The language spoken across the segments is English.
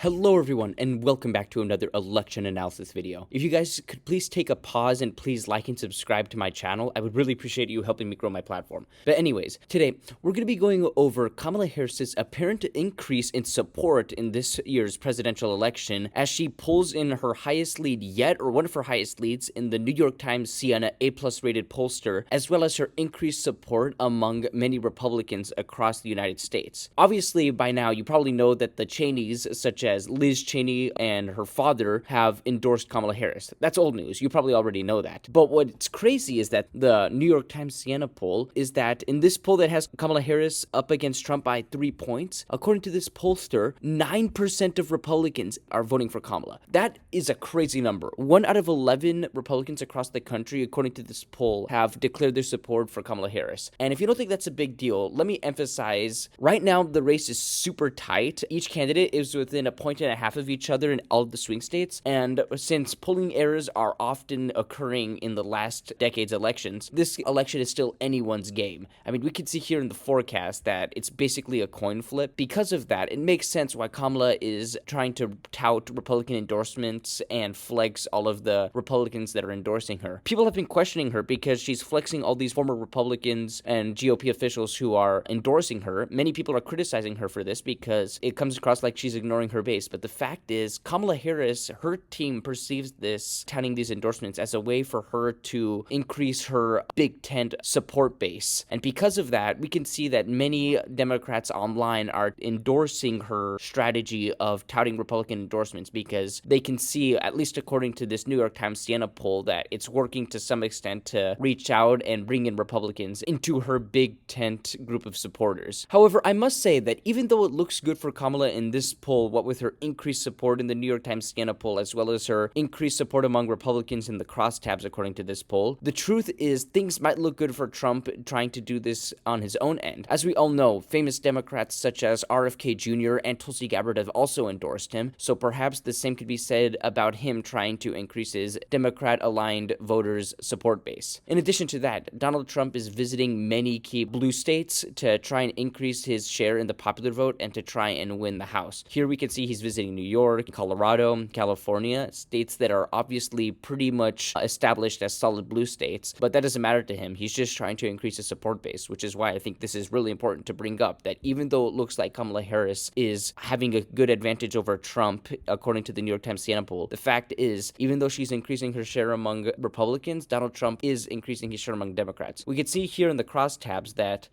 Hello everyone, and welcome back to another election analysis video. If you guys could please take a pause and please like and subscribe to my channel, I would really appreciate you helping me grow my platform. But anyways, today we're going to be going over Kamala Harris's apparent increase in support in this year's presidential election as she pulls in her highest lead yet, or one of her highest leads, in the New York Times Siena A+ rated pollster, as well as her increased support among many Republicans across the United States. Obviously, by now you probably know that the Cheneys, such as Liz Cheney and her father, have endorsed Kamala Harris. That's old news. You probably already know that. But what's crazy is that the New York Times Siena poll is that in this poll that has Kamala Harris up against Trump by 3 points, according to this pollster, 9% of Republicans are voting for Kamala. That is a crazy number. 1 out of 11 Republicans across the country, according to this poll, have declared their support for Kamala Harris. And if you don't think that's a big deal, let me emphasize, right now the race is super tight. Each candidate is within a point and a half of each other in all of the swing states, and since polling errors are often occurring in the last decade's elections, this election is still anyone's game. I mean, we can see here in the forecast that it's basically a coin flip. Because of that, it makes sense why Kamala is trying to tout Republican endorsements and flex all of the Republicans that are endorsing her. People have been questioning her because she's flexing all these former Republicans and GOP officials who are endorsing her. Many people are criticizing her for this because it comes across like she's ignoring her base, but the fact is, Kamala Harris, her team perceives this, touting these endorsements, as a way for her to increase her big tent support base. And because of that, we can see that many Democrats online are endorsing her strategy of touting Republican endorsements because they can see, at least according to this New York Times Siena poll, that it's working to some extent to reach out and bring in Republicans into her big tent group of supporters. However, I must say that even though it looks good for Kamala in this poll, what with her increased support in the New York Times Siena poll, as well as her increased support among Republicans in the crosstabs, according to this poll, the truth is things might look good for Trump trying to do this on his own end. As we all know, famous Democrats such as RFK Jr. and Tulsi Gabbard have also endorsed him, so perhaps the same could be said about him trying to increase his Democrat-aligned voters' support base. In addition to that, Donald Trump is visiting many key blue states to try and increase his share in the popular vote and to try and win the House. Here we can see he's visiting New York, Colorado, California, states that are obviously pretty much established as solid blue states, but that doesn't matter to him. He's just trying to increase his support base, which is why I think this is really important to bring up, that even though it looks like Kamala Harris is having a good advantage over Trump, according to the New York Times Siena poll, the fact is, even though she's increasing her share among Republicans, Donald Trump is increasing his share among Democrats. We can see here in the crosstabs that,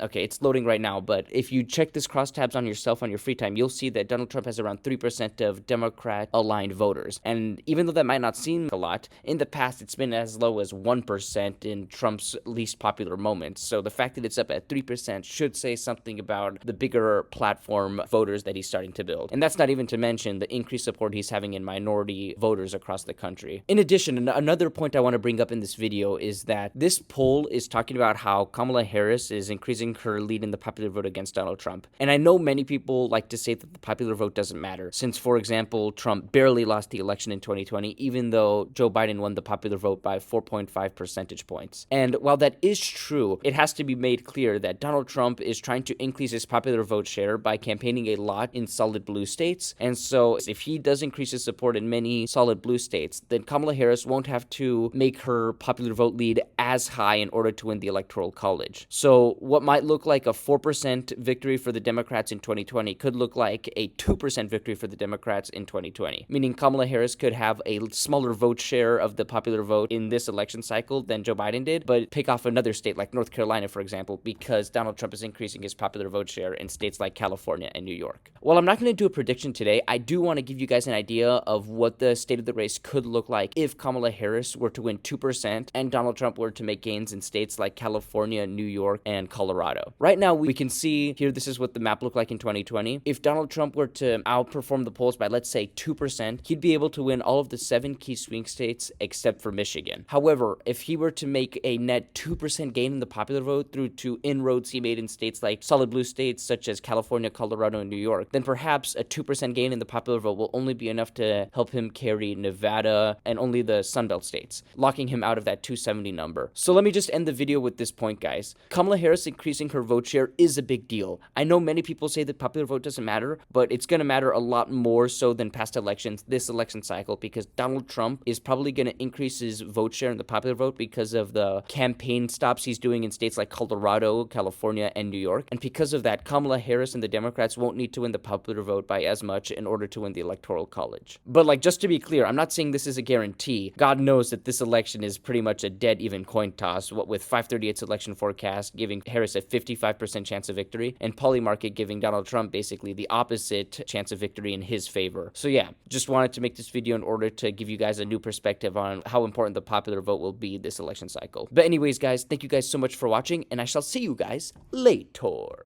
okay, it's loading right now, but if you check this crosstabs on yourself on your free time, you'll see that Donald Trump has around 3% of Democrat-aligned voters. And even though that might not seem a lot, in the past it's been as low as 1% in Trump's least popular moments. So the fact that it's up at 3% should say something about the bigger platform voters that he's starting to build. And that's not even to mention the increased support he's having in minority voters across the country. In addition, another point I want to bring up in this video is that this poll is talking about how Kamala Harris is increasing her lead in the popular vote against Donald Trump. And I know many people like to say that the popular vote doesn't matter, since, for example, Trump barely lost the election in 2020, even though Joe Biden won the popular vote by 4.5 percentage points. And while that is true, it has to be made clear that Donald Trump is trying to increase his popular vote share by campaigning a lot in solid blue states. And so if he does increase his support in many solid blue states, then Kamala Harris won't have to make her popular vote lead as high in order to win the Electoral College. So what might look like a 4% victory for the Democrats in 2020 could look like a 2% victory for the Democrats in 2020, meaning Kamala Harris could have a smaller vote share of the popular vote in this election cycle than Joe Biden did, but pick off another state like North Carolina, for example, because Donald Trump is increasing his popular vote share in states like California and New York. While I'm not going to do a prediction today, I do want to give you guys an idea of what the state of the race could look like if Kamala Harris were to win 2% and Donald Trump were to make gains in states like California, New York, and Colorado. Right now, we can see here, this is what the map looked like in 2020. If Donald Trump were to outperform the polls by, let's say, 2%, he'd be able to win all of the 7 key swing states except for Michigan. However, if he were to make a net 2% gain in the popular vote through to inroads he made in states like solid blue states such as California, Colorado, and New York, then perhaps a 2% gain in the popular vote will only be enough to help him carry Nevada and only the Sunbelt states, locking him out of that 270 number. So let me just end the video with this point, guys. Kamala Harris increased increasing her vote share is a big deal. I know many people say that popular vote doesn't matter, but it's going to matter a lot more so than past elections this election cycle, because Donald Trump is probably going to increase his vote share in the popular vote because of the campaign stops he's doing in states like Colorado, California, and New York. And because of that, Kamala Harris and the Democrats won't need to win the popular vote by as much in order to win the Electoral College. But like, just to be clear, I'm not saying this is a guarantee. God knows that this election is pretty much a dead even coin toss, what with 538's election forecast giving Harris a 55% chance of victory, and Polymarket giving Donald Trump basically the opposite chance of victory in his favor. So yeah, just wanted to make this video in order to give you guys a new perspective on how important the popular vote will be this election cycle. But anyways, guys, thank you guys so much for watching, and I shall see you guys later.